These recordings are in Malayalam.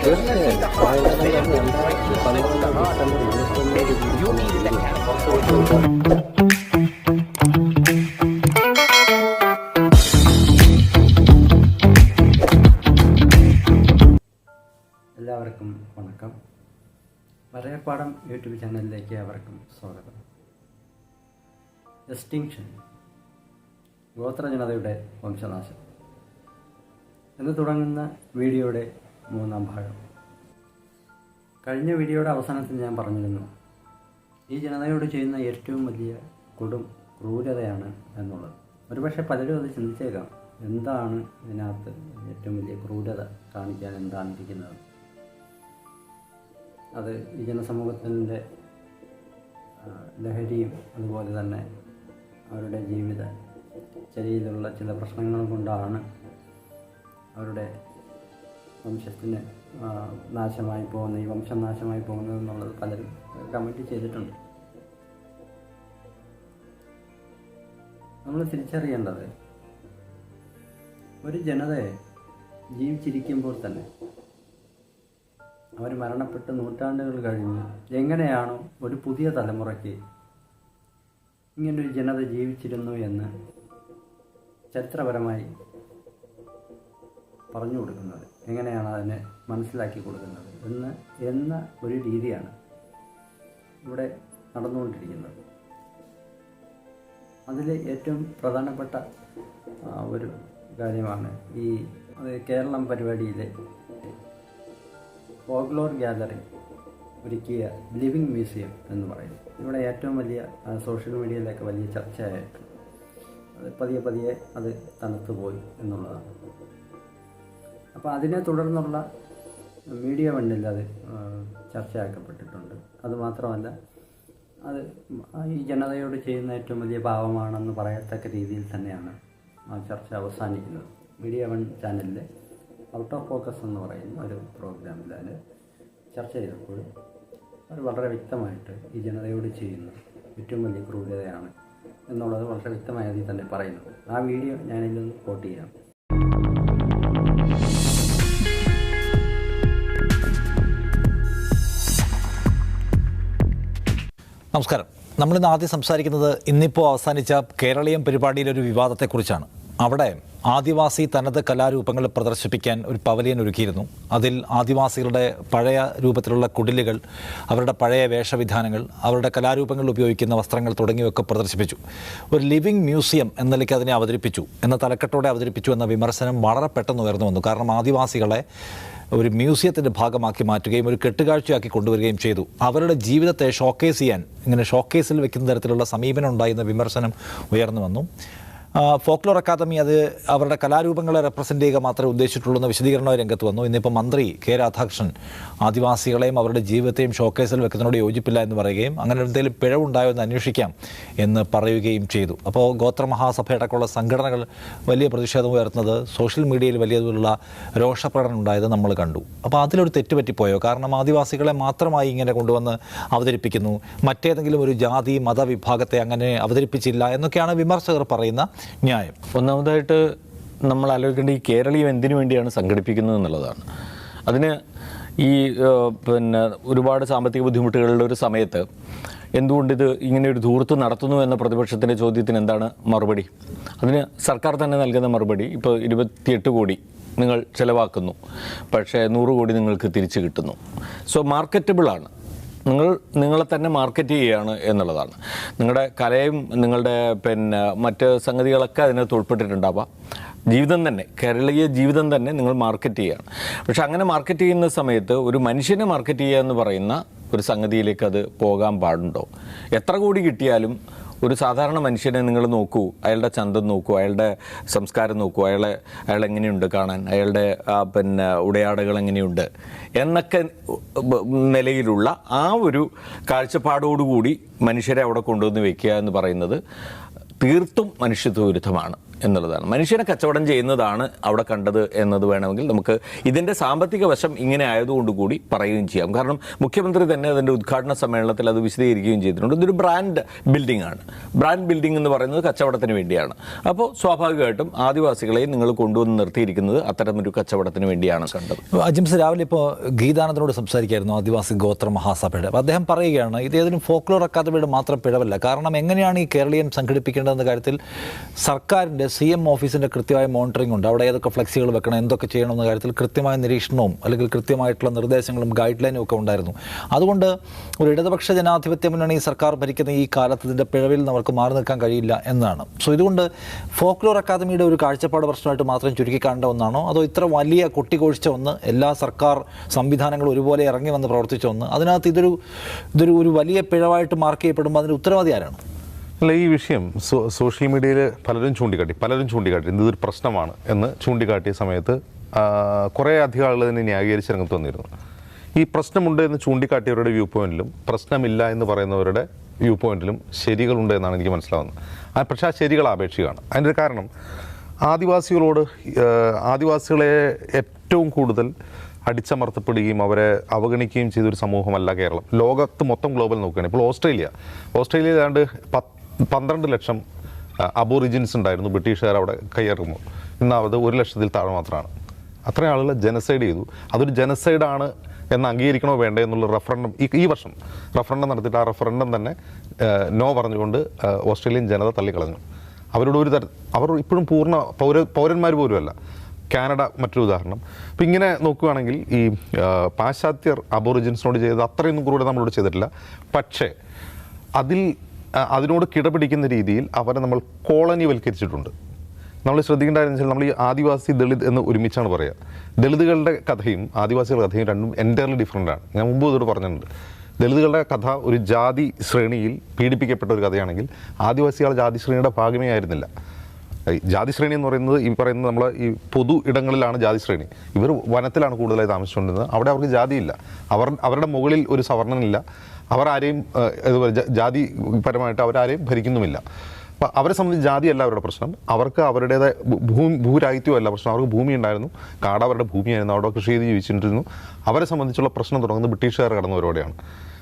എല്ലാവർക്കും വണക്കം. വരയപ്പാടം യൂട്യൂബ് ചാനലിലേക്ക് അവർക്കും സ്വാഗതം. എക്സ്റ്റിങ്ഷൻ, ഗോത്രജനതയുടെ വംശനാശം എന്ന് തുടങ്ങുന്ന വീഡിയോയുടെ 3-ാം ഭാഗം. കഴിഞ്ഞ വീഡിയോയുടെ അവസാനത്തിൽ ഞാൻ പറഞ്ഞിരുന്നു, ഈ ജനതയോട് ചെയ്യുന്ന ഏറ്റവും വലിയ ക്രൂരതയാണ് എന്നുള്ളത്. ഒരുപക്ഷെ പലരും അത് ചിന്തിച്ചേക്കാം, എന്താണ് ഇതിനകത്ത് ഏറ്റവും വലിയ ക്രൂരത കാണിക്കാൻ എന്താണ് ഇരിക്കുന്നത്? അത് ഈ ജനസമൂഹത്തിൻ്റെ ലഹരിയും അതുപോലെ തന്നെ അവരുടെ ജീവിത ചര്യയിലുള്ള ചില പ്രശ്നങ്ങൾ കൊണ്ടാണ് അവരുടെ വംശത്തിന് നാശമായി പോകുന്നത്, ഈ വംശം നാശമായി പോകുന്നത് എന്നുള്ളത് പലരും കമൻറ്റ് ചെയ്തിട്ടുണ്ട്. നമ്മൾ തിരിച്ചറിയേണ്ടത്, ഒരു ജനതയെ ജീവിച്ചിരിക്കുമ്പോൾ തന്നെ അവർ മരണപ്പെട്ട് നൂറ്റാണ്ടുകൾ കഴിഞ്ഞ് എങ്ങനെയാണോ ഒരു പുതിയ തലമുറയ്ക്ക് ഇങ്ങനൊരു ജനത ജീവിച്ചിരുന്നു എന്ന് ചരിത്രപരമായി പറഞ്ഞു കൊടുക്കുന്നത്, എങ്ങനെയാണ് അതിനെ മനസ്സിലാക്കി കൊടുക്കുന്നത് എന്ന ഒരു രീതിയാണ് ഇവിടെ നടന്നുകൊണ്ടിരിക്കുന്നത്. അതിൽ ഏറ്റവും പ്രധാനപ്പെട്ട ഒരു കാര്യമാണ് ഈ കേരളം പരിപാടിയിലെ ഫോക്ലോർ ഗാലറി ഒരുക്കിയ ലിവിങ് മ്യൂസിയം എന്ന് പറയുന്നത്. ഇവിടെ ഏറ്റവും വലിയ സോഷ്യൽ മീഡിയയിലൊക്കെ വലിയ ചർച്ചയായിട്ട് അത് പതിയെ അത് തണുത്തുപോയി എന്നുള്ളതാണ്. അപ്പോൾ അതിനെ തുടർന്നുള്ള മീഡിയ വണ്ണിൽ അത് ചർച്ചയാക്കപ്പെട്ടിട്ടുണ്ട്. അതുമാത്രമല്ല, അത് ഈ ജനതയോട് ചെയ്യുന്ന ഏറ്റവും വലിയ പാവമാണെന്ന് പറയത്തക്ക രീതിയിൽ തന്നെയാണ് ആ ചർച്ച അവസാനിക്കുന്നത്. മീഡിയ വൺ ചാനലിൽ ഔട്ട് ഓഫ് ഫോക്കസ് എന്ന് പറയുന്ന ഒരു പ്രോഗ്രാമിൽ അതിൽ ചർച്ച ചെയ്തപ്പോൾ അവർ വളരെ വ്യക്തമായിട്ട് ഈ ജനതയോട് ചെയ്യുന്ന ഏറ്റവും വലിയ ക്രൂരതയാണ് എന്നുള്ളത് വളരെ വ്യക്തമായി തന്നെ പറയുന്നു. ആ വീഡിയോ ഞാനിതൊന്ന് കോട്ട് ചെയ്യാം. നമസ്കാരം. നമ്മളിന്ന് ആദ്യം സംസാരിക്കുന്നത് ഇന്നിപ്പോൾ അവസാനിച്ച കേരളീയം പരിപാടിയിലൊരു വിവാദത്തെക്കുറിച്ചാണ്. അവിടെ ആദിവാസി തനത് കലാരൂപങ്ങൾ പ്രദർശിപ്പിക്കാൻ ഒരു പവലിയൻ ഒരുക്കിയിരുന്നു. അതിൽ ആദിവാസികളുടെ പഴയ രൂപത്തിലുള്ള കുടിലുകൾ, അവരുടെ പഴയ വേഷവിധാനങ്ങൾ, അവരുടെ കലാരൂപങ്ങളിൽ ഉപയോഗിക്കുന്ന വസ്ത്രങ്ങൾ തുടങ്ങിയവയൊക്കെ പ്രദർശിപ്പിച്ചു. ഒരു ലിവിങ് മ്യൂസിയം എന്ന നിലയ്ക്ക് അതിനെ അവതരിപ്പിച്ചു, എന്ന തലക്കെട്ടോടെ അവതരിപ്പിച്ചു എന്ന വിമർശനം വളരെ പെട്ടെന്ന് ഉയർന്നു വന്നു. കാരണം ആദിവാസികളെ ഒരു മ്യൂസിയത്തിൻ്റെ ഭാഗമാക്കി മാറ്റുകയും ഒരു കെട്ടുകാഴ്ചയാക്കി കൊണ്ടുവരികയും ചെയ്തു. അവരുടെ ജീവിതത്തെ ഷോക്കേസ് ചെയ്യാൻ, ഇങ്ങനെ ഷോക്കേസിൽ വെക്കുന്ന തരത്തിലുള്ള സമീപനം ഉണ്ടായിരുന്ന വിമർശനം ഉയർന്നു വന്നു. ഫോക്ലോർ അക്കാദമി അത് അവരുടെ കലാരൂപങ്ങളെ റെപ്രസെൻ്റ് ചെയ്യുക മാത്രമേ ഉദ്ദേശിച്ചിട്ടുള്ളൂ എന്ന വിശദീകരണമായി രംഗത്ത് വന്നു. ഇന്നിപ്പോൾ മന്ത്രി കെ രാധാകൃഷ്ണൻ ആദിവാസികളെയും അവരുടെ ജീവിതത്തെയും ഷോക്കേസിൽ വെക്കുന്നതിനോട് യോജിപ്പില്ല എന്ന് പറയുകയും അങ്ങനെ എന്തെങ്കിലും പിഴവുണ്ടായോ എന്ന് അന്വേഷിക്കാം എന്ന് പറയുകയും ചെയ്തു. അപ്പോൾ ഗോത്രമഹാസഭയടക്കമുള്ള സംഘടനകൾ വലിയ പ്രതിഷേധം ഉയർത്തുന്നത്, സോഷ്യൽ മീഡിയയിൽ വലിയ തോതിലുള്ള രോഷപ്രകടനം ഉണ്ടായത് നമ്മൾ കണ്ടു. അപ്പോൾ അതിലൊരു തെറ്റുപറ്റിപ്പോയോ? കാരണം ആദിവാസികളെ മാത്രമായി ഇങ്ങനെ കൊണ്ടുവന്ന് അവതരിപ്പിക്കുന്നു, മറ്റേതെങ്കിലും ഒരു ജാതി മതവിഭാഗത്തെ അങ്ങനെ അവതരിപ്പിച്ചില്ല എന്നൊക്കെയാണ് വിമർശകർ പറയുന്ന ന്യായം. ഒന്നാമതായിട്ട് നമ്മൾ ആലോചിക്കേണ്ട, ഈ കേരളീയം എന്തിനു വേണ്ടിയാണ് സംഘടിപ്പിക്കുന്നത് എന്നുള്ളതാണ്. അതിന് ഈ ഒരുപാട് സാമ്പത്തിക ബുദ്ധിമുട്ടുകളുടെ ഒരു സമയത്ത് എന്തുകൊണ്ട് ഇത് ഇങ്ങനെ ഒരു ധൂർത്ത് നടത്തുന്നു എന്ന പ്രതിപക്ഷത്തിൻ്റെ ചോദ്യത്തിന് എന്താണ് മറുപടി? അതിന് സർക്കാർ തന്നെ നൽകുന്ന മറുപടി, ഇപ്പോൾ 28 കോടി നിങ്ങൾ ചിലവാക്കുന്നു, പക്ഷേ 100 കോടി നിങ്ങൾക്ക് തിരിച്ചു കിട്ടുന്നു. സോ മാർക്കറ്റബിളാണ്, നിങ്ങളെ തന്നെ മാർക്കറ്റ് ചെയ്യുകയാണ് എന്നുള്ളതാണ്. നിങ്ങളുടെ കലയും നിങ്ങളുടെ മറ്റ് സംഗതികളൊക്കെ അതിനകത്ത് ഉൾപ്പെട്ടിട്ടുണ്ടാവാം. ജീവിതം തന്നെ, കേരളീയ ജീവിതം തന്നെ നിങ്ങൾ മാർക്കറ്റ് ചെയ്യുകയാണ്. പക്ഷെ അങ്ങനെ മാർക്കറ്റ് ചെയ്യുന്ന സമയത്ത് ഒരു മനുഷ്യനെ മാർക്കറ്റ് ചെയ്യുക എന്ന് പറയുന്ന ഒരു സംഗതിയിലേക്ക് അത് പോകാൻ പാടുണ്ടോ? എത്ര കോടി കിട്ടിയാലും ഒരു സാധാരണ മനുഷ്യനെ നിങ്ങൾ നോക്കൂ, അയാളുടെ ചന്തം നോക്കൂ, അയാളുടെ സംസ്കാരം നോക്കൂ, അയാൾ എങ്ങനെയുണ്ട് കാണാൻ, അയാളുടെ ഉടയാടകൾ എങ്ങനെയുണ്ട് എന്നൊക്കെ നിലയിലുള്ള ആ ഒരു കാഴ്ചപ്പാടോടുകൂടി മനുഷ്യരെ അവിടെ കൊണ്ടുവന്ന് വെക്കുക എന്ന് പറയുന്നത് തീർത്തും മനുഷ്യത്വ വിരുദ്ധമാണ്. എന്നുള്ളതാണ്. മനുഷ്യനെ കച്ചവടം ചെയ്യുന്നതാണ് അവിടെ കണ്ടത് എന്നത് വേണമെങ്കിൽ നമുക്ക് ഇതിൻ്റെ സാമ്പത്തിക വശം ഇങ്ങനെ ആയതുകൊണ്ട് കൂടി പറയുകയും ചെയ്യാം. കാരണം മുഖ്യമന്ത്രി തന്നെ അതിൻ്റെ ഉദ്ഘാടന സമ്മേളനത്തിൽ അത് വിശദീകരിക്കുകയും ചെയ്തിട്ടുണ്ട്. ഇതൊരു ബ്രാൻഡ് ബിൽഡിംഗ് ആണ്. ബ്രാൻഡ് ബിൽഡിംഗ് എന്ന് പറയുന്നത് കച്ചവടത്തിന് വേണ്ടിയാണ്. അപ്പോൾ സ്വാഭാവികമായിട്ടും ആദിവാസികളെ നിങ്ങൾ കൊണ്ടുവന്ന് നിർത്തിയിരിക്കുന്നത് അത്തരമൊരു കച്ചവടത്തിന് വേണ്ടിയാണ് കണ്ടത്. അജിംസ് രാവിലെ ഇപ്പോൾ ഗീതാനന്ദനോട് സംസാരിക്കായിരുന്നു, ആദിവാസി ഗോത്ര മഹാസഭയുടെ. അപ്പോൾ അദ്ദേഹം പറയുകയാണ് ഇത് ഏതെങ്കിലും ഫോക്ലോർ അക്കാദമിയുടെ മാത്രം പിഴവല്ല. കാരണം എങ്ങനെയാണ് ഈ കേരളീയം സംഘടിപ്പിക്കേണ്ടതെന്ന കാര്യത്തിൽ സർക്കാരിൻ്റെ CM ഓഫീസിൻ്റെ കൃത്യമായ മോണിറ്ററിംഗ് ഉണ്ട്. അവിടെ ഏതൊക്കെ ഫ്ലെക്സികൾ വെക്കണം, എന്തൊക്കെ ചെയ്യണമെന്ന കാര്യത്തിൽ കൃത്യമായ നിരീക്ഷണവും അല്ലെങ്കിൽ കൃത്യമായിട്ടുള്ള നിർദ്ദേശങ്ങളും ഗൈഡ് ലൈനും ഒക്കെ ഉണ്ടായിരുന്നു. അതുകൊണ്ട് ഒരു ഇടതുപക്ഷ ജനാധിപത്യ മുന്നണി സർക്കാർ ഭരിക്കുന്ന ഈ കാലത്ത് ഇതിൻ്റെ പിഴവിൽ നിന്ന് അവർക്ക് മാറി നിൽക്കാൻ കഴിയില്ല എന്നാണ്. സോ ഇതുകൊണ്ട് ഫോക്ലോർ അക്കാദമിയുടെ ഒരു കാഴ്ചപ്പാട് പ്രശ്നമായിട്ട് മാത്രം ചുരുക്കി കാണേണ്ട ഒന്നാണോ, അതോ ഇത്ര വലിയ കൊട്ടിക്കൊഴിച്ച ഒന്ന്, എല്ലാ സർക്കാർ സംവിധാനങ്ങളും ഒരുപോലെ ഇറങ്ങി വന്ന് പ്രവർത്തിച്ച ഒന്ന്, അതിനകത്ത് ഇതൊരു വലിയ പിഴവായിട്ട് മാർക്ക് ചെയ്യപ്പെടുമ്പോൾ അതിന് ഉത്തരവാദി ആരാണ്? അല്ല, ഈ വിഷയം സോഷ്യൽ മീഡിയയിൽ പലരും ചൂണ്ടിക്കാട്ടി ഇതൊരു പ്രശ്നമാണ് എന്ന് ചൂണ്ടിക്കാട്ടിയ സമയത്ത് കുറേ അധികം ആളുകൾ തന്നെ ന്യായീകരിച്ച് രംഗത്ത് വന്നിരുന്നു. ഈ പ്രശ്നമുണ്ട് എന്ന് ചൂണ്ടിക്കാട്ടിയവരുടെ വ്യൂ പോയിന്റിലും പ്രശ്നമില്ല എന്ന് പറയുന്നവരുടെ വ്യൂ പോയിന്റിലും ശരികളുണ്ട് എന്നാണ് എനിക്ക് മനസ്സിലാവുന്നത്. പക്ഷേ ആ ശരികൾ ആപേക്ഷികമാണ്. അതിൻ്റെ കാരണം ആദിവാസികളെ ഏറ്റവും കൂടുതൽ അടിച്ചമർത്തപ്പെടുകയും അവരെ അവഗണിക്കുകയും ചെയ്തൊരു സമൂഹമല്ല കേരളം. ലോകത്ത് മൊത്തം ഗ്ലോബൽ നോക്കുകയാണ്. ഇപ്പോൾ ഓസ്ട്രേലിയ ഏതാണ്ട് 12 ലക്ഷം അബോറിജിൻസ് ഉണ്ടായിരുന്നു ബ്രിട്ടീഷുകാർ അവിടെ കയ്യേറുമ്പോൾ. ഇന്ന് അത് 1 ലക്ഷത്തിൽ താഴെ മാത്രമാണ്. അത്രയും ആളുകൾ ജനസൈഡ് ചെയ്തു. അതൊരു ജനസൈഡാണ് എന്ന് അംഗീകരിക്കണോ വേണ്ടേ എന്നുള്ള റഫറൻഡം ഈ വർഷം റഫറൻഡം നടത്തിയിട്ട് ആ റഫറൻഡം തന്നെ നോ പറഞ്ഞുകൊണ്ട് ഓസ്ട്രേലിയൻ ജനത തള്ളിക്കളഞ്ഞു. അവർ ഇപ്പോഴും പൂർണ്ണ പൗരന്മാർ പോലുമല്ല. കാനഡ മറ്റൊരു ഉദാഹരണം. അപ്പോൾ ഇങ്ങനെ നോക്കുകയാണെങ്കിൽ ഈ പാശ്ചാത്യർ അബോറിജിൻസിനോട് ചെയ്തത് അത്രയൊന്നും കൂടെ നമ്മളോട് ചെയ്തിട്ടില്ല. പക്ഷേ അതിനോട് കിടപിടിക്കുന്ന രീതിയിൽ അവരെ നമ്മൾ കോളനിവൽക്കരിച്ചിട്ടുണ്ട്. നമ്മൾ ശ്രദ്ധിക്കേണ്ടതെന്ന് വെച്ചാൽ നമ്മൾ ഈ ആദിവാസി ദളിത് എന്ന് ഒരുമിച്ചാണ് പറയുക. ദളിതുകളുടെ കഥയും ആദിവാസികളുടെ കഥയും രണ്ടും എൻറ്റയർലി ഡിഫറൻ്റ് ആണ്. ഞാൻ മുമ്പ് ഇതോട് പറഞ്ഞിട്ടുണ്ട്. ദളിതുകളുടെ കഥ ഒരു ജാതി ശ്രേണിയിൽ പീഡിപ്പിക്കപ്പെട്ട ഒരു കഥയാണെങ്കിൽ ആദിവാസികളുടെ ജാതി ശ്രേണിയുടെ ഭാഗമേ ആയിരുന്നില്ല. ജാതി ശ്രേണി എന്ന് പറയുന്നത് ഈ പറയുന്നത് നമ്മൾ ഈ പൊതു ഇടങ്ങളിലാണ് ജാതി ശ്രേണി. ഇവർ വനത്തിലാണ് കൂടുതലായി താമസിച്ചുകൊണ്ടിരുന്നത്. അവിടെ അവർക്ക് ജാതിയില്ല. അവരുടെ മുകളിൽ ഒരു സവർണനില്ല. അവർ ആരെയും ജാതി പരമായിട്ട് അവരാരെയും ഭരിക്കുന്നുമില്ല. അപ്പം അവരെ സംബന്ധിച്ച് ജാതിയല്ല അവരുടെ പ്രശ്നം. അവർക്ക് അവരുടേതായ ഭൂരാഹിത്യമല്ല പ്രശ്നം. അവർക്ക് ഭൂമി ഉണ്ടായിരുന്നു, കാട് അവരുടെ ഭൂമിയായിരുന്നു, അവിടെ കൃഷി ചെയ്ത് ജീവിച്ചിരുന്നു. അവരെ സംബന്ധിച്ചുള്ള പ്രശ്നം തുടങ്ങുന്നത് ബ്രിട്ടീഷുകാർ കടന്നവരോടെയാണ്.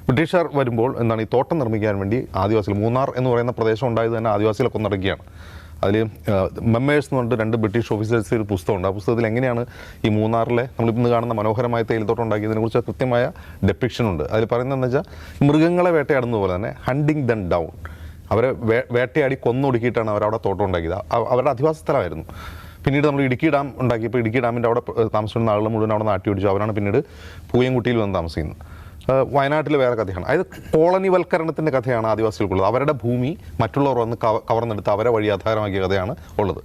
ബ്രിട്ടീഷുകാർ വരുമ്പോൾ എന്താണ് ഈ തോട്ടം നിർമ്മിക്കാൻ വേണ്ടി ആദിവാസികൾ, മൂന്നാർ എന്ന് പറയുന്ന പ്രദേശം ഉണ്ടായത് തന്നെ ആദിവാസികളെ കൊന്നടക്കുകയാണ്. അതിൽ മെമ്മേഴ്സ് എന്ന് പറഞ്ഞിട്ട് 2 ബ്രിട്ടീഷ് ഓഫീസേഴ്സ് ഒരു പുസ്തകമുണ്ട്. ആ പുസ്തകത്തിൽ എങ്ങനെയാണ് ഈ മൂന്നാറിലെ നമ്മളിന്ന് കാണുന്ന മനോഹരമായ തേയിലത്തോട്ടം ഉണ്ടാക്കിയതിനെക്കുറിച്ച് കൃത്യമായ ഡെപ്പിക്ഷൻ ഉണ്ട്. അതിൽ പറയുന്നതെന്ന് വെച്ചാൽ മൃഗങ്ങളെ വേട്ടയാടുന്നത് പോലെ തന്നെ ഹണ്ടിങ് ദം ഡൗൺ, അവരെ വേട്ടയാടി കൊന്നൊടുക്കിയിട്ടാണ് അവരവിടെ തോട്ടം ഉണ്ടാക്കിയത്. അവരുടെ അധിവാസ സ്ഥലമായിരുന്നു. പിന്നീട് നമ്മൾ ഇടുക്കി ഡാം ഉണ്ടാക്കിയപ്പോൾ ഇടുക്കി ഡാമിൻ്റെ അവിടെ താമസിക്കുന്ന ആളുകൾ മുഴുവൻ അവിടെ നാട്ടി ഓടിച്ചു. അവരാണ് പിന്നീട് പൂയംകുട്ടിയിൽ വന്ന് താമസിക്കുന്നത്. വയനാട്ടിൽ വേറെ കഥയാണ്. അതായത് കോളനിവൽക്കരണത്തിൻ്റെ കഥയാണ് ആദിവാസികൾക്കുള്ളത്. അവരുടെ ഭൂമി മറ്റുള്ളവർ വന്ന് കവർന്നെടുത്ത് അവരെ വഴി ആധാരമാക്കിയ കഥയാണ് ഉള്ളത്.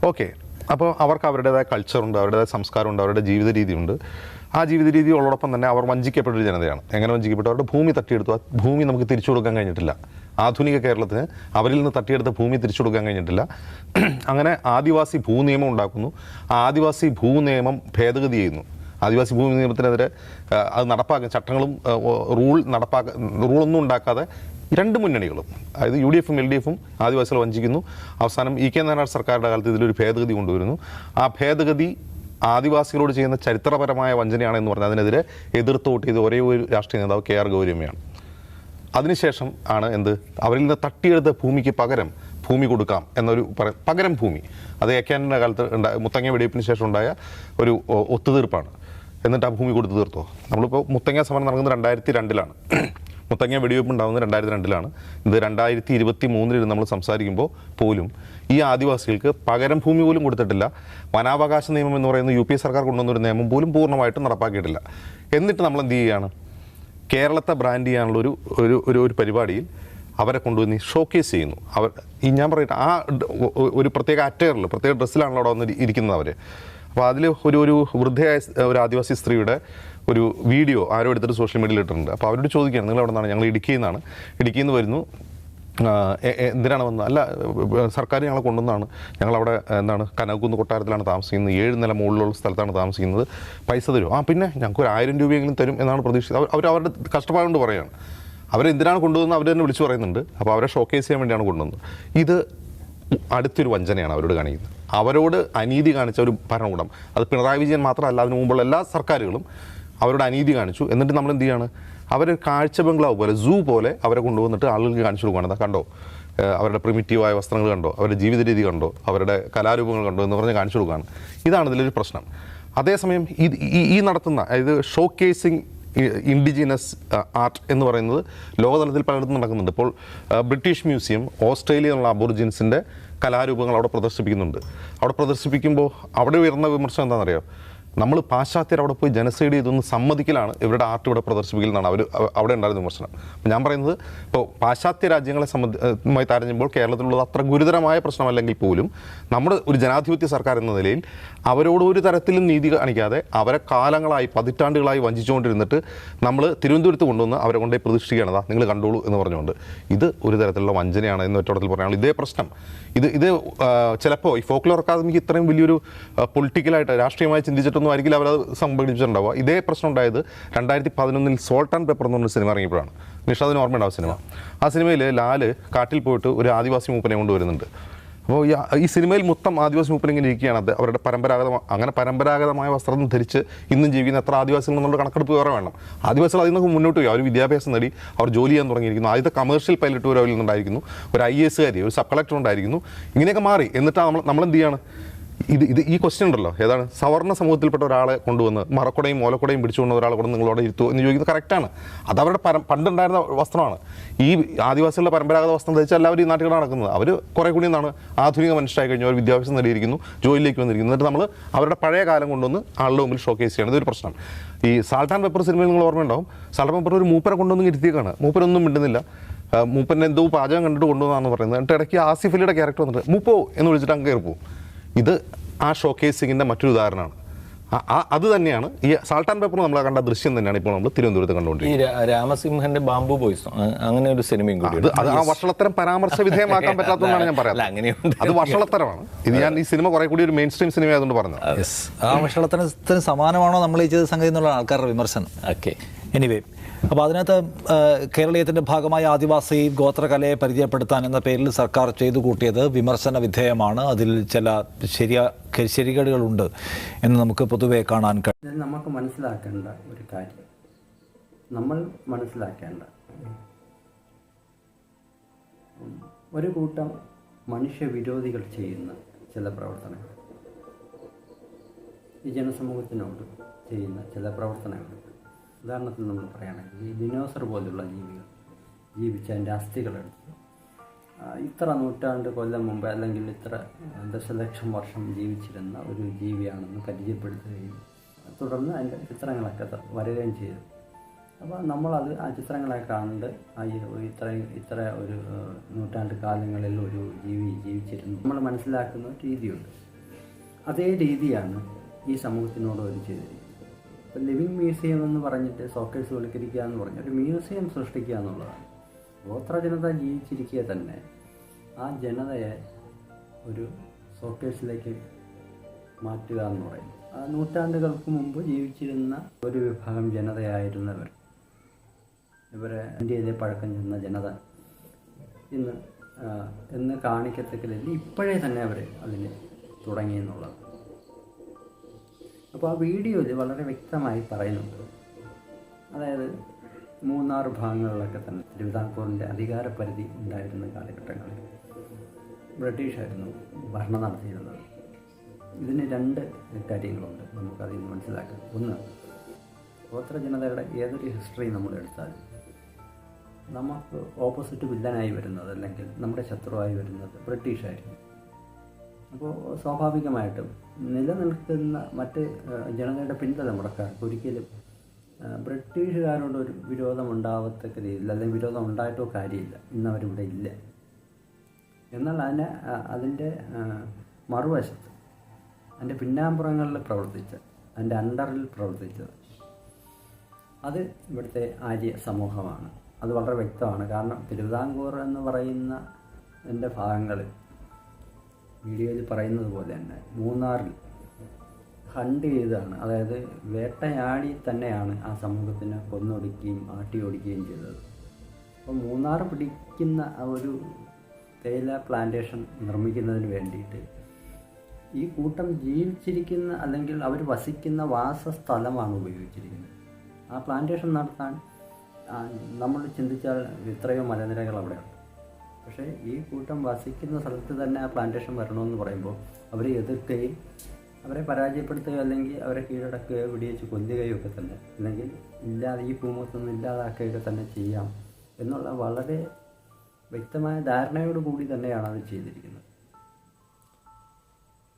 ഓക്കെ, അപ്പോൾ അവർക്ക് അവരുടേതായ കൾച്ചറുണ്ട്, അവരുടേതായ സംസ്കാരമുണ്ട്, അവരുടെ ജീവിത രീതിയുണ്ട്. ആ ജീവിത രീതി ഉള്ളതോടൊപ്പം തന്നെ അവർ വഞ്ചിക്കപ്പെട്ടൊരു ജനതയാണ്. എങ്ങനെ വഞ്ചിക്കപ്പെട്ടു? അവരുടെ ഭൂമി തട്ടിയെടുത്തു. ആ ഭൂമി നമുക്ക് തിരിച്ചു കൊടുക്കാൻ കഴിഞ്ഞിട്ടില്ല. ആധുനിക കേരളത്തിന് അവരിൽ നിന്ന് തട്ടിയെടുത്ത ഭൂമി തിരിച്ചു കൊടുക്കാൻ കഴിഞ്ഞിട്ടില്ല. അങ്ങനെ ആദിവാസി ഭൂനിയമം ഉണ്ടാക്കുന്നു. ആ ആദിവാസി ഭൂനിയമം ഭേദഗതി ചെയ്യുന്നു. ആദിവാസി ഭൂമി നിയമത്തിനെതിരെ അത് നടപ്പാക്കാൻ ചട്ടങ്ങളും റൂളൊന്നും ഉണ്ടാക്കാതെ 2 മുന്നണികളും, അതായത് UDFും LDFും ആദിവാസികളെ വഞ്ചിക്കുന്നു. അവസാനം EK നായനാർ സർക്കാരിൻ്റെ കാലത്ത് ഇതിലൊരു ഭേദഗതി കൊണ്ടുവരുന്നു. ആ ഭേദഗതി ആദിവാസികളോട് ചെയ്യുന്ന ചരിത്രപരമായ വഞ്ചനയാണ് എന്ന് പറഞ്ഞാൽ അതിനെതിരെ എതിർത്ത് വോട്ട് ചെയ്ത് ഒരേ ഒരു രാഷ്ട്രീയ നേതാവ് KR ഗൗരിയമ്മയാണ്. അതിനുശേഷം ആണ് അവരിൽ നിന്ന് തട്ടിയെടുത്ത ഭൂമിക്ക് പകരം ഭൂമി കൊടുക്കാം എന്നൊരു പകരം ഭൂമി. അത് ഏക്കാൻ്റെ കാലത്ത് മുത്തങ്ങ വെടിവെപ്പിന് ശേഷം ഉണ്ടായ ഒരു ഒത്തുതീർപ്പാണ്. എന്നിട്ട് ആ ഭൂമി കൊടുത്തു തീർത്തോ? നമ്മളിപ്പോൾ മുത്തങ്ങ സമരം നടക്കുന്നത് 2002-ലാണ്. മുത്തങ്ങ വെടിവെപ്പ് ഉണ്ടാകുന്നത് 2002-ലാണ്. ഇത് 2023 നമ്മൾ സംസാരിക്കുമ്പോൾ പോലും ഈ ആദിവാസികൾക്ക് പകരം ഭൂമി പോലും കൊടുത്തിട്ടില്ല. വനാവകാശ നിയമം എന്ന് പറയുന്ന UP സർക്കാർ കൊണ്ടുവന്നൊരു നിയമം പോലും പൂർണ്ണമായിട്ടും നടപ്പാക്കിയിട്ടില്ല. എന്നിട്ട് നമ്മൾ എന്ത് ചെയ്യുകയാണ്? കേരളത്തെ ബ്രാൻഡ് ചെയ്യാനുള്ള ഒരു പരിപാടിയിൽ അവരെ കൊണ്ടുവന്ന് ഷോക്കേസ് ചെയ്യുന്നു. ഞാൻ പറയട്ടെ, ആ ഒരു പ്രത്യേക അറ്റയറിൽ പ്രത്യേക ഡ്രസ്സിലാണല്ലോ അവിടെ വന്ന് ഇരിക്കുന്നത് അവർ. അപ്പോൾ അതിൽ ഒരു വൃദ്ധയായ ഒരു ആദിവാസി സ്ത്രീയുടെ ഒരു വീഡിയോ ആരോ എടുത്തിട്ട് സോഷ്യൽ മീഡിയയിൽ ഇട്ടിട്ടുണ്ട്. അപ്പോൾ അവരോട് ചോദിക്കുകയാണ്, നിങ്ങൾ എവിടെ നിന്നാണ്? ഞങ്ങൾ ഇടുക്കിയിൽ നിന്ന് വരുന്നു. എന്തിനാണ് വന്നത്? അല്ല, സർക്കാർ ഞങ്ങളെ കൊണ്ടുവന്നാണ്. ഞങ്ങളവിടെ കനകുന്ന് കൊട്ടാരത്തിലാണ് താമസിക്കുന്നത്. 7 നില മുകളിലുള്ള സ്ഥലത്താണ് താമസിക്കുന്നത്. പൈസ തരും. പിന്നെ ഞങ്ങൾക്ക് 1000 രൂപയെങ്കിലും തരും എന്നാണ് പ്രതീക്ഷിച്ചത്. അവരുടെ കഷ്ടപ്പാടുകൊണ്ട് പറയുകയാണ്. അവരെന്തിനാണ് കൊണ്ടുവന്നത് അവർ തന്നെ വിളിച്ചു പറയുന്നുണ്ട്. അപ്പോൾ അവരെ ഷോക്കേസ് ചെയ്യാൻ വേണ്ടിയാണ് കൊണ്ടുവന്നത്. ഇത് അടുത്തൊരു വഞ്ചനയാണ് അവരോട് കാണിക്കുന്നത്. അവരോട് അനീതി കാണിച്ച ഒരു ഭരണകൂടം, അത് പിണറായി വിജയൻ മാത്രമല്ല, അതിനു മുമ്പുള്ള എല്ലാ സർക്കാരുകളും അവരോട് അനീതി കാണിച്ചു. എന്നിട്ട് നമ്മൾ എന്ത് ചെയ്യാണ്, അവരെ കാഴ്ച ബംഗ്ലാവ് പോലെ, സൂ പോലെ അവരെ കൊണ്ടുവന്നിട്ട് ആളുകൾക്ക് കാണിച്ചു കൊടുക്കുകയാണ്. കണ്ടോ അവരുടെ പ്രിമിറ്റീവായ വസ്ത്രങ്ങൾ കണ്ടോ, അവരുടെ ജീവിത രീതി കണ്ടോ, അവരുടെ കലാരൂപങ്ങൾ കണ്ടോ എന്ന് പറഞ്ഞ് കാണിച്ചു കൊടുക്കുകയാണ്. ഇതാണ് ഇതിലൊരു പ്രശ്നം. അതേസമയം ഈ നടത്തുന്ന, അതായത് ഷോ കേസിങ് ഇൻഡിജിനസ് ആർട്ട് എന്ന് പറയുന്നത് ലോകതലത്തിൽ പലയിടത്തും നടക്കുന്നുണ്ട്. ഇപ്പോൾ ബ്രിട്ടീഷ് മ്യൂസിയം ഓസ്ട്രേലിയയിലുള്ള അബോറിജിൻസിൻ്റെ കലാരൂപങ്ങൾ അവിടെ പ്രദർശിപ്പിക്കുന്നുണ്ട്. അവിടെ പ്രദർശിപ്പിക്കുമ്പോൾ അവിടെ ഉയർന്ന വിമർശനം എന്താണെന്നറിയാം, നമ്മൾ പാശ്ചാത്യർ അവിടെ പോയി ജനസൈഡ് ചെയ്തൊന്ന് സമ്മതിക്കലാണ് ഇവരുടെ ആർട്ട് ഇവിടെ പ്രദർശിപ്പിക്കലെന്നാണ് അവിടെ ഉണ്ടായിരുന്ന വിമർശനം. ഞാൻ പറയുന്നത്, ഇപ്പോൾ പാശ്ചാത്യ രാജ്യങ്ങളെ സംബന്ധിച്ച് താരതമ്യമ്പോൾ കേരളത്തിലുള്ളത് അത്ര ഗുരുതരമായ പ്രശ്നമല്ലെങ്കിൽ പോലും നമ്മുടെ ഒരു ജനാധിപത്യ സർക്കാർ എന്ന നിലയിൽ അവരോട് ഒരു തരത്തിലും നീതി കാണിക്കാതെ അവരെ കാലങ്ങളായി, പതിറ്റാണ്ടുകളായി വഞ്ചിച്ചുകൊണ്ടിരുന്നിട്ട് നമ്മൾ തിരുവനന്തപുരത്ത് കൊണ്ടുവന്ന് അവരെ കൊണ്ടുപോയി പ്രതിഷ്ഠിക്കുകയാണ്, നിങ്ങൾ കണ്ടോളൂ എന്ന് പറഞ്ഞുകൊണ്ട്. ഇത് ഒരു തരത്തിലുള്ള വഞ്ചനയാണ് എന്ന് ഒറ്റടത്തിൽ പറയാനുള്ള ഇതേ പ്രശ്നം. ഇത് ചിലപ്പോൾ ഈ ഫോക്ലോർ അക്കാദമിക്ക് ഇത്രയും വലിയൊരു പൊളിറ്റിക്കലായിട്ട് രാഷ്ട്രീയമായി ചിന്തിച്ചിട്ടൊന്നും ആയിരിക്കില്ല അവരത് സംഭവിച്ചിട്ടുണ്ടാവുക. ഇതേ പ്രശ്നം ഉണ്ടായത് 2011 സോൾട്ട് ആൻഡ് പെപ്പർ എന്ന് പറഞ്ഞൊരു സിനിമ ഇറങ്ങിയപ്പോഴാണ്. നിഷാദിന് ഓർമ്മയുണ്ടാവും സിനിമ. ആ സിനിമയിൽ ലാല് കാട്ടിൽ പോയിട്ട് ഒരു ആദിവാസി മൂപ്പനെ കൊണ്ടുവരുന്നുണ്ട്. അപ്പോൾ ഈ സിനിമയിൽ മൊത്തം ആദിവാസി മൂപ്പൻ ഇങ്ങനെ ഇരിക്കുകയാണ്. അത് അവരുടെ പരമ്പരാഗതമായ വസ്ത്രം ധരിച്ച് ഇന്നും ജീവിക്കുന്ന എത്ര ആദിവാസികൾ എന്നുള്ള കണക്കെടുപ്പ് വേറെ വേണം. ആദിവാസികൾ അതിൽ നിന്ന് മുന്നോട്ട് പോയി, അവർ വിദ്യാഭ്യാസം നേടി, അവർ ജോലി ചെയ്യാൻ തുടങ്ങിയിരിക്കുന്നു. ആദ്യത്തെ കമേഴ്ഷ്യൽ പൈലറ്റ് ഒരു അവരിൽ നിന്നുണ്ടായിരിക്കുന്നു, ഒരു IAS കാരി, ഒരു സബ് കളക്ടർ ഉണ്ടായിരിക്കുന്നു. ഇങ്ങനെയൊക്കെ മാറി. എന്നിട്ടാണ് നമ്മളെന്ത് ചെയ്യാണ്, ഈ ക്വസ്റ്റ്യൻ ഉണ്ടല്ലോ, ഏതാണ് സവർണ്ണ സമൂഹത്തിൽപ്പെട്ട ഒരാളെ കൊണ്ടുവന്ന് മറക്കുടയും മോലക്കുടയും പിടിച്ചുകൊണ്ട് ഒരാളെ കൊണ്ട് നിങ്ങളോട് ഇരുത്തുമോ എന്ന് ചോദിക്കുന്നത് കറക്റ്റാണ്. അത് അവരുടെ പണ്ടുണ്ടായിരുന്ന വസ്ത്രമാണ്. ഈ ആദിവാസികളുടെ പരമ്പരാഗത വസ്ത്രം ധരിച്ചാൽ എല്ലാവരും ഈ നാട്ടിലാണ് നടക്കുന്നത്. അവർ കുറേ കൂടി നിന്നാണ് ആധുനിക മനുഷ്യരായി കഴിഞ്ഞു, അവർ വിദ്യാഭ്യാസം നേടിയിരിക്കുന്നു, ജോലിയിലേക്ക് വന്നിരിക്കുന്നു. എന്നിട്ട് നമ്മൾ അവരുടെ പഴയ കാലം കൊണ്ടുവന്ന് ആളുടെ മുമ്പിൽ ഷോക്കേസ് ചെയ്യണം. ഇതൊരു പ്രശ്നം. ഈ സാൾട്ട് ആൻഡ് പെപ്പർ സിനിമയിൽ നിങ്ങൾ ഓർമ്മയുണ്ടാവും, സാൾട്ട് ആൻഡ് പെപ്പർ ഒരു മൂപ്പരെ കൊണ്ടുവന്ന് ഇരുത്തിയേക്കാണ്. മൂപ്പരൊന്നും മിണ്ടുന്നില്ല. മൂപ്പൻ്റെ എന്തോ പാചകം കണ്ടിട്ട് കൊണ്ടുവന്നാണെന്ന് പറയുന്നത്. എന്നിട്ട് ഇടയ്ക്ക് ആസിഫ് അലിയുടെ ക്യാരക്ടർ വന്നിട്ട് മൂപ്പോ എന്ന് വിളിച്ചിട്ട് അങ്ങ് കയറി പോകും. ഇത് ആ ഷോക്കേസിങ്ങിൻ്റെ മറ്റൊരു ഉദാഹരണമാണ്. അത് തന്നെയാണ് ഈ സാൾട്ട് ആൻഡ് പെപ്പർ നമ്മൾ കണ്ട ദൃശ്യം തന്നെയാണ് ഇപ്പോൾ നമ്മൾ തിരുവനന്തപുരത്ത് കണ്ടുകൊണ്ടിരിക്കുന്നത്. ഈ രാമസിംഹന്റെ ബാംബു ബോയ്സ് അങ്ങനെ ഒരു സിനിമയും കൂടി അത് ആ വഷളത്തരം പരാമർശ വിധേയമാക്കാൻ പറ്റാത്തതുകൊണ്ടാണ് ഞാൻ പറയുന്നത്. അങ്ങനെയുണ്ട്, അത് വഷളത്തരമാണ്. ഇത് ഞാൻ ഈ സിനിമ കുറെ കൂടി ഒരു മെയിൻ സ്ട്രീം സിനിമ ആയതുകൊണ്ട് പറഞ്ഞത്. ആ വഷളത്തരത്തിന് സമാനമാണോ നമ്മൾ ഈ ചെയ്ത സംഗതി എന്നുള്ള ആൾക്കാരുടെ വിമർശനം. ഓക്കെ, എനിവേ, അപ്പോൾ അതിനകത്ത് കേരളീയത്തിൻ്റെ ഭാഗമായ ആദിവാസി ഗോത്രകലയെ പരിചയപ്പെടുത്താൻ എന്ന പേരിൽ സർക്കാർ ചെയ്തു കൂട്ടിയത് വിമർശന വിധേയമാണ്. അതിൽ ചില ശരികേടുകളുണ്ട് എന്ന് നമുക്ക് പൊതുവെ കാണാൻ കഴിയും. നമുക്ക് മനസ്സിലാക്കേണ്ട ഒരു കാര്യം, നമ്മൾ മനസ്സിലാക്കേണ്ട ഒരു കൂട്ടം മനുഷ്യവിരോധികൾ ചെയ്യുന്ന ചില പ്രവർത്തനങ്ങൾ, ഈ ജനസമൂഹത്തിനോട് ചെയ്യുന്ന ചില പ്രവർത്തനങ്ങൾ. ഉദാഹരണത്തിന് നമ്മൾ പറയുകയാണെങ്കിൽ ഈ ദിനോസർ പോലുള്ള ജീവികൾ ജീവിച്ച അതിൻ്റെ അസ്ഥികളെടുത്ത് ഇത്ര നൂറ്റാണ്ട് കൊല്ലം മുമ്പ് അല്ലെങ്കിൽ ഇത്ര ദശലക്ഷം വർഷം ജീവിച്ചിരുന്ന ഒരു ജീവിയാണെന്ന് പരിചയപ്പെടുത്തുകയും തുടർന്ന് അതിൻ്റെ ചിത്രങ്ങളൊക്കെ വരികയും ചെയ്തു. അപ്പോൾ നമ്മളത് ആ ചിത്രങ്ങളെ കണ്ട് ഇത്ര ഒരു നൂറ്റാണ്ട് കാലങ്ങളിൽ ഒരു ജീവി ജീവിച്ചിരുന്നു നമ്മൾ മനസ്സിലാക്കുന്ന രീതിയുണ്ട്. അതേ രീതിയാണ് ഈ സമൂഹത്തിനോട് ഒരു ചെയ്തിരിക്കുന്നത്. ഇപ്പോൾ ലിവിങ് മ്യൂസിയം എന്ന് പറഞ്ഞിട്ട് സോക്കേഴ്സ് വൽക്കരിക്കുക എന്ന് പറഞ്ഞാൽ ഒരു മ്യൂസിയം സൃഷ്ടിക്കുക എന്നുള്ളതാണ്. ഗോത്ര ജനത ജീവിച്ചിരിക്കുക തന്നെ ആ ജനതയെ ഒരു സോക്കേഴ്സിലേക്ക് മാറ്റുക എന്ന് പറയും. ആ നൂറ്റാണ്ടുകൾക്ക് മുമ്പ് ജീവിച്ചിരുന്ന ഒരു വിഭാഗം ജനതയായിരുന്നവർ, ഇവരെ ഇന്ത്യയിലെ പഴക്കം ചെന്ന ജനത ഇന്ന് കാണിക്കത്തക്ക രീതിയിൽ ഇപ്പോഴേ തന്നെ അവർ അതിന് തുടങ്ങി എന്നുള്ളത്. അപ്പോൾ ആ വീഡിയോയിൽ വളരെ വ്യക്തമായി പറയുന്നുണ്ട്. അതായത് മൂന്നാർ ഭാഗങ്ങളിലൊക്കെ തന്നെ തിരുവിതാംകൂറിൻ്റെ അധികാരപരിധി ഉണ്ടായിരുന്ന കാലഘട്ടങ്ങളിൽ ബ്രിട്ടീഷായിരുന്നു ഭരണം നടത്തിയിരുന്നത്. ഇതിന് രണ്ട് കാര്യങ്ങളുണ്ട് നമുക്കതിൽ നിന്ന് മനസ്സിലാക്കാം. ഒന്ന്, ഗോത്ര ജനതയുടെ ഏതൊരു ഹിസ്റ്ററി നമ്മൾ എടുത്താലും നമുക്ക് ഓപ്പോസിറ്റ് വില്ലനായി വരുന്നത് അല്ലെങ്കിൽ നമ്മുടെ ശത്രുവായി വരുന്നത് ബ്രിട്ടീഷായിരുന്നു. അപ്പോൾ സ്വാഭാവികമായിട്ടും നിലനിൽക്കുന്ന മറ്റ് ജനതയുടെ പിൻതലമുറക്കാർക്ക് ഒരിക്കലും ബ്രിട്ടീഷുകാരോട് ഒരു വിരോധം ഉണ്ടാവത്തക്ക രീതിയിൽ അല്ലെങ്കിൽ വിരോധം ഉണ്ടായിട്ടോ കാര്യമില്ല. ഇന്നവരിവിടെ ഇല്ല. എന്നാൽ അതിൻ്റെ മറുവശത്ത് അതിൻ്റെ പിന്നാമ്പുറങ്ങളിൽ പ്രവർത്തിച്ച, അതിൻ്റെ അണ്ടറിൽ പ്രവർത്തിച്ചത് അത് ഇവിടുത്തെ ആര്യ സമൂഹമാണ്. അത് വളരെ വ്യക്തമാണ്. കാരണം തിരുവിതാംകൂർ എന്ന് പറയുന്ന എൻ്റെ ഭാഗങ്ങളിൽ വീഡിയോയിൽ പറയുന്നത് പോലെ തന്നെ മൂന്നാറിൽ ഹണ്ട് ചെയ്താണ്, അതായത് വേട്ടയാടി തന്നെയാണ് ആ സമൂഹത്തിനെ കൊന്നൊടുക്കുകയും ആട്ടി ഓടിക്കുകയും ചെയ്തത്. അപ്പോൾ മൂന്നാർ പിടിക്കുന്ന ആ ഒരു തേയില പ്ലാന്റേഷൻ നിർമ്മിക്കുന്നതിന് വേണ്ടിയിട്ട് ഈ കൂട്ടം ജീവിച്ചിരിക്കുന്ന അല്ലെങ്കിൽ അവർ വസിക്കുന്ന വാസസ്ഥലമാണ് ഉപയോഗിച്ചിരിക്കുന്നത്. ആ പ്ലാന്റേഷൻ നടത്താൻ നമ്മൾ ചിന്തിച്ചാൽ എത്രയോ മലനിരകൾ അവിടെയുണ്ട്. പക്ഷേ ഈ കൂട്ടം വസിക്കുന്ന സ്ഥലത്ത് തന്നെ ആ പ്ലാന്റേഷൻ വരണമെന്ന് പറയുമ്പോൾ അവരെ എതിർക്കുകയും അവരെ പരാജയപ്പെടുത്തുകയോ അല്ലെങ്കിൽ അവരെ കീഴടക്കുകയോ വെടിവെച്ച് കൊല്ലുകയോ ഒക്കെ തന്നെ, അല്ലെങ്കിൽ ഈ ഭൂമുഖത്തൊന്നും ഇല്ലാതാക്കുകയൊക്കെ തന്നെ ചെയ്യാം എന്നുള്ള വളരെ വ്യക്തമായ ധാരണയോടുകൂടി തന്നെയാണ് അത് ചെയ്തിരിക്കുന്നത്.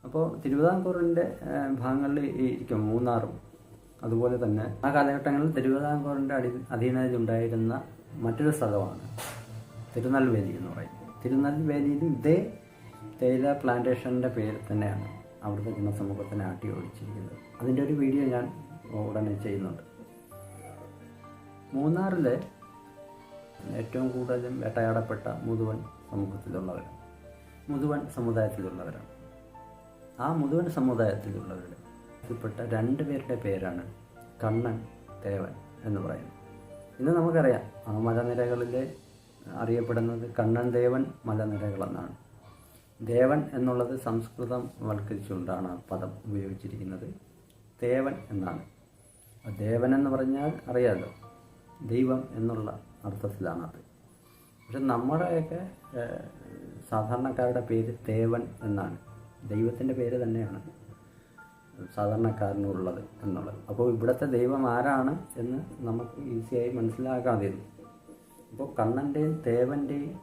അപ്പോൾ തിരുവിതാംകൂറിൻ്റെ ഭാഗങ്ങളിൽ ഇരിക്കും മൂന്നാറും അതുപോലെ തന്നെ ആ കാലഘട്ടങ്ങളിൽ തിരുവിതാംകൂറിൻ്റെ അധീനതയിലുണ്ടായിരുന്ന മറ്റൊരു സ്ഥലമാണ് തിരുനെൽവേലി എന്ന് പറയുന്നത്. തിരുനെൽവേലിയിലും ഇതേ തേയില പ്ലാന്റേഷൻ്റെ പേര് തന്നെയാണ് അവിടുത്തെ ജനസമൂഹത്തിനെ ആട്ടി ഓടിച്ചിരിക്കുന്നത്. അതിൻ്റെ ഒരു വീഡിയോ ഞാൻ ഉടനെ ചെയ്യുന്നുണ്ട്. മൂന്നാറിൽ ഏറ്റവും കൂടുതലും വേട്ടയാടപ്പെട്ട മുതുവൻ സമൂഹത്തിലുള്ളവരാണ്, മുതുവൻ സമുദായത്തിലുള്ളവരാണ്. ആ മുതുവൻ സമുദായത്തിലുള്ളവരുടെ പ്പെട്ട 2 പേരുടെ പേരാണ് കണ്ണൻ, തേവൻ എന്ന് പറയുന്നത്. ഇന്ന് നമുക്കറിയാം ആ മലനിരകളിൽ അറിയപ്പെടുന്നത് കണ്ണൻ ദേവൻ മലനിരകളെന്നാണ്. ദേവൻ എന്നുള്ളത് സംസ്കൃതം വൽക്കരിച്ചുകൊണ്ടാണ് ആ പദം ഉപയോഗിച്ചിരിക്കുന്നത്. തേവൻ എന്നാണ്. ദേവൻ എന്ന് പറഞ്ഞാൽ അറിയാമല്ലോ, ദൈവം എന്നുള്ള അർത്ഥത്തിലാണത്. പക്ഷെ നമ്മുടെയൊക്കെ സാധാരണക്കാരുടെ പേര് തേവൻ എന്നാണ്. ദൈവത്തിൻ്റെ പേര് തന്നെയാണ് സാധാരണക്കാരനുള്ളത് എന്നുള്ളത്. അപ്പോൾ ഇവിടുത്തെ ദൈവം ആരാണ് എന്ന് നമുക്ക് ഈസിയായി മനസ്സിലാക്കാതിരുന്നു. അപ്പോൾ കണ്ണൻ്റെയും തേവൻ്റെയും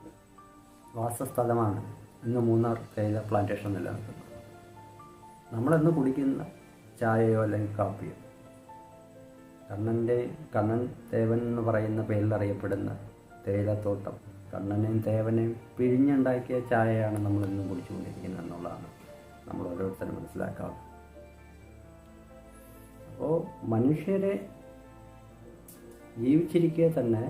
വാസസ്ഥലമാണ് ഇന്ന് മൂന്നാർ തേയില പ്ലാന്റേഷൻ നിലനിൽക്കുന്നത്. നമ്മളിന്ന് കുടിക്കുന്ന ചായയോ അല്ലെങ്കിൽ കാപ്പിയോ കണ്ണൻ തേവൻ എന്ന് പറയുന്ന പേരിൽ അറിയപ്പെടുന്ന തേയിലത്തോട്ടം, കണ്ണനെയും തേവനെയും പിഴിഞ്ഞുണ്ടാക്കിയ ചായയാണ് നമ്മളിന്ന് കുടിച്ചുകൊണ്ടിരിക്കുന്നത് എന്നുള്ളതാണ് നമ്മൾ ഓരോരുത്തരും മനസ്സിലാക്കാവുന്നത്. അപ്പോൾ മനുഷ്യരെ ജീവിച്ചിരിക്കെ തന്നെ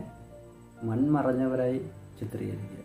മൺമറഞ്ഞവരായി ചിത്രീകരിക്കുക.